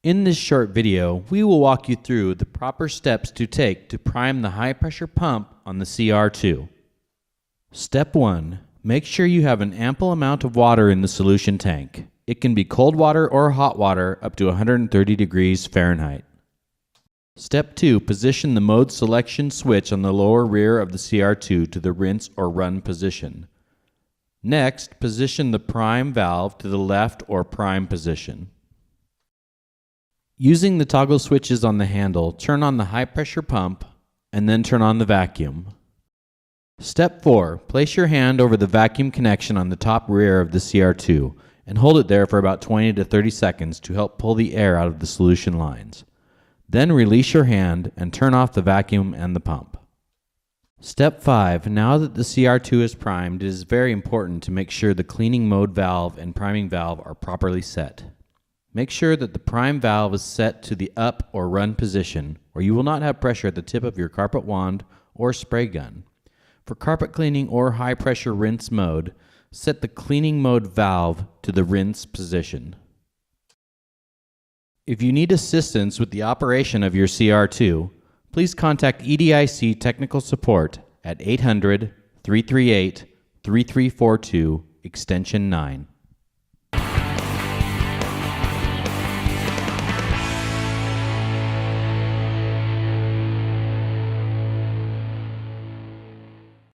In this short video, we will walk you through the proper steps to take to prime the high pressure pump on the Cr2. Step 1. Make sure you have an ample amount of water in the solution tank. It can be cold water or hot water up to 130 degrees Fahrenheit. Step 2. Position the mode selection switch on the lower rear of the Cr2 to the rinse or run position. Next, position the prime valve to the left or prime position. Using the toggle switches on the handle, turn on the high pressure pump and then turn on the vacuum. Step 4. Place your hand over the vacuum connection on the top rear of the Cr2 and hold it there for about 20 to 30 seconds to help pull the air out of the solution lines. Then release your hand and turn off the vacuum and the pump. Step 5. Now that the Cr2 is primed, it is very important to make sure the cleaning mode valve and priming valve are properly set. Make sure that the prime valve is set to the up or run position, or you will not have pressure at the tip of your carpet wand or spray gun. For carpet cleaning or high pressure rinse mode, set the cleaning mode valve to the rinse position. If you need assistance with the operation of your Cr2, please contact EDIC Technical Support at 800-338-3342 extension 9.